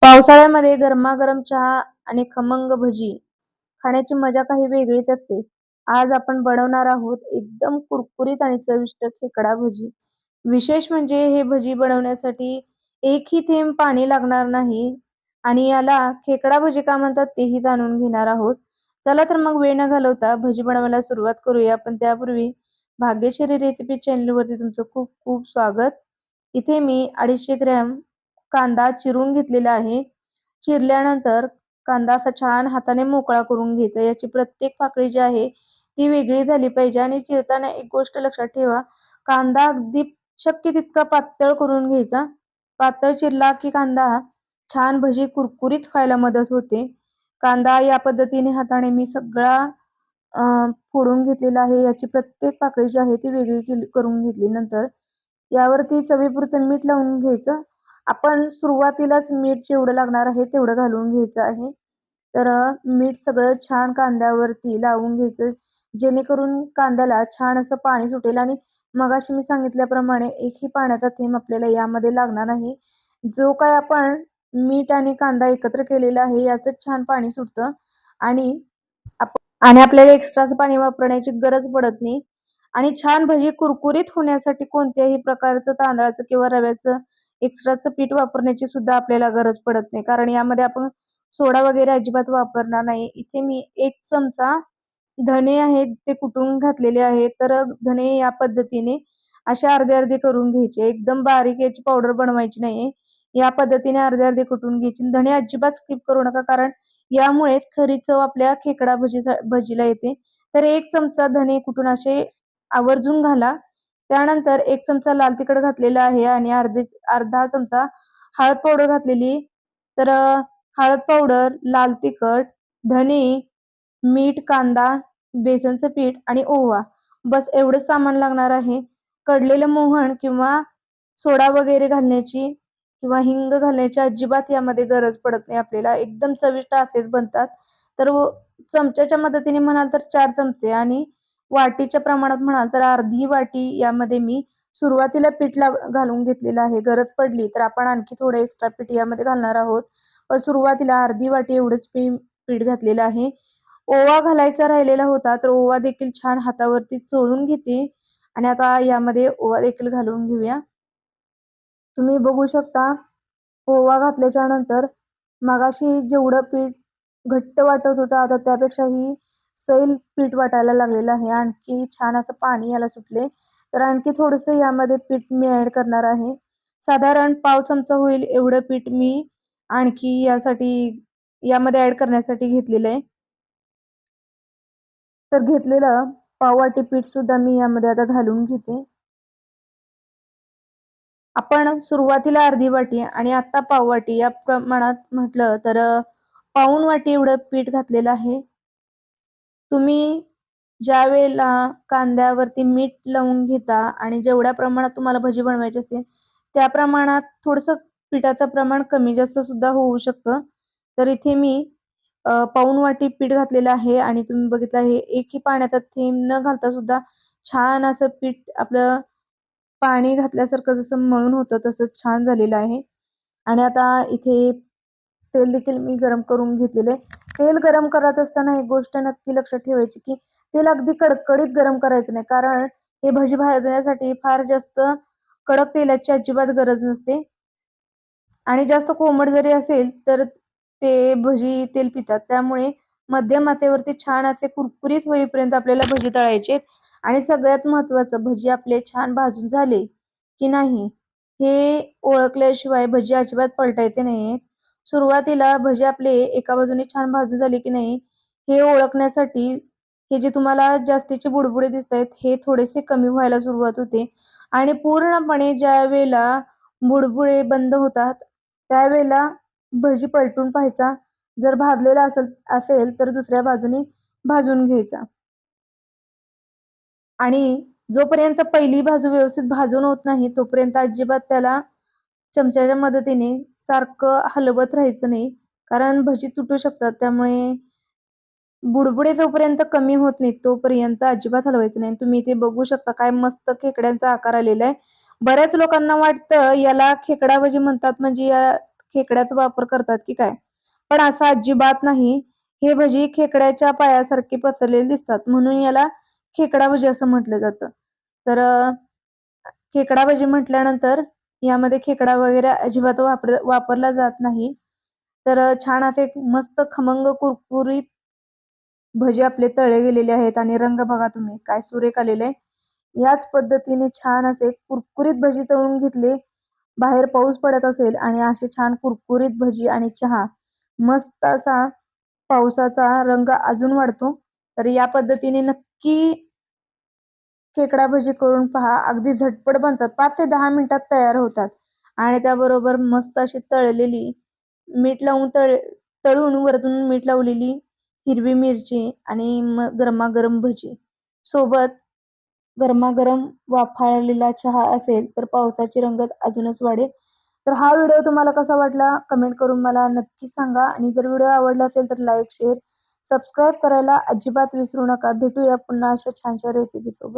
पावसाळ्यामध्ये गरमागरम चहा आणि खमंग भजी खाण्याची मजा काही वेगळीच असते. आज आपण बनवणार आहोत एकदम कुरकुरीत आणि चविष्ट खेकडा भजी. विशेष म्हणजे हे भजी बनवण्यासाठी एकही थेंब पाणी लागणार नाही आणि याला खेकडा भजी का म्हणतात तेही जाणून घेणार आहोत. चला तर मग वेळ न घालवता भजी बनवायला सुरुवात करूया. पण त्यापूर्वी भाग्यश्री रेसिपी चॅनलवरती तुमचं खूप खूप स्वागत. इथे मी 250 ग्रॅम कांदा चिरून घेतलेला आहे. चिरल्यानंतर कांदा असा छान हाताने मोकळा करून घ्यायचा. याची प्रत्येक पाकळी जी आहे ती वेगळी झाली पाहिजे आणि चिरताना एक गोष्ट लक्षात ठेवा, कांदा अगदी शक्य तितका पातळ करून घ्यायचा. पातळ चिरला की कांदा छान भजी कुरकुरीत व्हायला मदत होते. कांदा या पद्धतीने हाताने मी सगळा फोडून घेतलेला आहे. याची प्रत्येक पाकळी जी आहे ती वेगळी करून घेतली. नंतर यावरती चवीपुरतं मीठ लावून घ्यायचं. आपण सुरुवातीलाच मीठ जेवढं लागणार आहे तेवढं घालून घ्यायचं आहे. तर मीठ सगळं छान कांद्यावरती लावून घ्यायचं, जेणेकरून कांद्याला छान असं पाणी सुटेल आणि मगाशी मी सांगितल्याप्रमाणे एकही पाण्याचा थेंब आपल्याला यामध्ये लागणार नाही. जो काय आपण मीठ आणि कांदा एकत्र केलेला आहे याचं छान पाणी सुटतं आणि आपल्याला एक्स्ट्राचं पाणी वापरण्याची गरज पडत नाही. आणि छान भजी कुरकुरीत होण्यासाठी कोणत्याही प्रकारचं तांदळाचं किंवा रव्याचं एक्स्ट्राचं पीठ वापरण्याची सुद्धा आपल्याला गरज पडत नाही, कारण यामध्ये आपण सोडा वगैरे अजिबात वापरणार नाही. इथे मी 1 चमचा धने आहेत ते कुटून घातलेले आहेत. तर धने या पद्धतीने असे अर्धे-अर्धे करून घ्यायचे. एकदम बारीक याची पावडर बनवायची नाहीये. या पद्धतीने अर्धे-अर्धे कुटून घ्यायचे. धने अजिबात स्किप करू नका, कारण यामुळेच खरी चव आपल्या खेकडा भजीला येते. तर 1 चमचा धने कुटून असे आवर्जून घाला. त्यानंतर 1 चमचा लाल तिखट घातलेला आहे आणि अर्धा चमचा हळद पावडर घातलेली. तर हळद पावडर, लाल तिखट, धने, मीठ, कांदा, बेसनचं पीठ आणि ओवा, बस एवढंच सामान लागणार आहे. कढलेलं मोहन किंवा सोडा वगैरे घालण्याची किंवा हिंग घालण्याची अजिबात यामध्ये गरज पडत नाही आपल्याला. एकदम चविष्ट असेच बनतात. तर चमच्याच्या मदतीने म्हणाल तर 4 चमचे आणि वाटीच्या प्रमाणात म्हणाल तर अर्धी वाटी यामध्ये मी सुरुवातीला पीठ घालून घेतलेलं आहे. गरज पडली तर आपण आणखी थोडं एक्स्ट्रा पीठ यामध्ये घालणार आहोत. पण सुरुवातीला अर्धी वाटी एवढंच पीठ घातलेलं आहे. ओवा घालायचा राहिलेला होता, तर ओवा देखील छान हातावरती चोळून घेते आणि आता यामध्ये ओवा देखील घालून घेऊया. तुम्ही बघू शकता, ओवा घातल्याच्या नंतर मगाशी जेवढं पीठ घट्ट वाटत होतं, आता त्यापेक्षाही सैल पीठ वाटायला लागलेलं आहे. आणखी छान असं पाणी याला सुटले. तर आणखी थोडंसं यामध्ये पीठ मी ॲड करणार आहे. साधारण पाव चमचा होईल एवढं पीठ मी आणखी यामध्ये ॲड करण्यासाठी घेतलेलं आहे. तर घेतलेलं पाववाटी पीठ सुद्धा मी यामध्ये आता घालून घेते. आपण सुरुवातीला अर्धी वाटी आणि आता पाववाटी या प्रमाणात म्हटलं तर पाऊण वाटी एवढं पीठ घातलेलं आहे. तुम्ही ज्यावेळेला कांद्यावरती मीठ लावून घेता आणि जेवढ्या प्रमाणात तुम्हाला भजी बनवायची असते, त्या प्रमाणात थोडंसं पिठाचं प्रमाण कमी जास्त सुद्धा होऊ शकतं. तर इथे मी पाऊण वाटी पीठ घातलेलं आहे आणि तुम्ही बघितलं आहे एकही पाण्याचा थेंब न घालता सुद्धा छान असं पीठ आपलं पाणी घातल्यासारखं जसं मळून होतं तसं छान झालेलं आहे. आणि आता इथे तेल देखील मी गरम करून घेतलेलं आहे. तेल गरम करत असताना एक गोष्ट नक्की लक्षात ठेवायची, की तेल अगदी कडकडीत गरम करायचं नाही, कारण हे भजी भाजण्यासाठी फार जास्त कडक तेलाची अजिबात गरज नसते आणि जास्त कोमट जरी असेल तर ते भजी तेल पितात. त्यामुळे मध्यम आचेवरती छान असे कुरकुरीत होईपर्यंत आपल्याला भजी तळायचे आणि सगळ्यात महत्त्वाचं, भजी आपले छान भाजून झाले की नाही हे ओळखल्याशिवाय भजी अजिबात पलटायचे नाहीये. सुरुवातीला भजी आपले एका बाजूने छान भाजून झाले की नाही हे ओळखण्यासाठी हे जे तुम्हाला जास्तीचे बुडबुडे दिसतायत हे थोडेसे कमी व्हायला सुरुवात होते आणि पूर्णपणे ज्यावेळेला बुडबुडे बंद होतात त्यावेळेला भजी पलटून पाहायचा. जर भाजलेला असेल तर दुसऱ्या बाजूने भाजून घ्यायचा आणि जोपर्यंत पहिली बाजू व्यवस्थित भाजून होत नाही तोपर्यंत अजिबात त्याला चमच्याच्या मदतीने सारखं हलवत राहायचं नाही, कारण भजी तुटू शकतात. त्यामुळे बुडबुडे जोपर्यंत कमी होत नाहीत तोपर्यंत अजिबात हलवायचं नाही. तुम्ही इथे बघू शकता काय मस्त खेकड्यांचा आकार आलेला आहे. बऱ्याच लोकांना वाटतं याला खेकडा भजी म्हणतात म्हणजे खेकड्याचा वापर करतात की काय, पण असं अजिबात नाही. हे भजी खेकड्याच्या पायासारखे पसरलेले दिसतात म्हणून याला खेकडा भजी असं म्हटलं जातं. तर खेकडा भजी म्हटल्यानंतर यामध्ये खेकडा वगैरे अजिबात वापरला जात नाही. तर छान असे मस्त खमंग कुरकुरीत भजे आपले तळले गेलेले आहेत आणि रंग बघा तुम्ही काय सुरेख आलेले आहे. याच पद्धतीने छान असे कुरकुरीत भजी तळून घेतले. बाहेर पाऊस पडत असेल आणि असे छान कुरकुरीत भजी आणि चहा, मस्त असा पावसाचा रंग अजून वाढतो. तर या पद्धतीने नक्की खेकडा भजी करून पहा. अगदी झटपट बनतात. 5 ते 10 मिनिटात तयार होतात आणि त्याबरोबर मस्त अशी तळलेली मीठ लावून तळून वरतून मीठ लावलेली हिरवी मिरची आणि गरमागरम भजी सोबत गरमागरम वाफाळलेला चहा असेल तर पावसाची रंगत अजूनच वाढेल. तर हा व्हिडिओ तुम्हाला कसा वाटला कमेंट करून मला नक्की सांगा आणि जर व्हिडिओ आवडला असेल तर लाईक, शेअर, सबस्क्राईब करायला अजिबात विसरू नका. भेटूया पुन्हा अशा छानशा रेसिपी सोबत.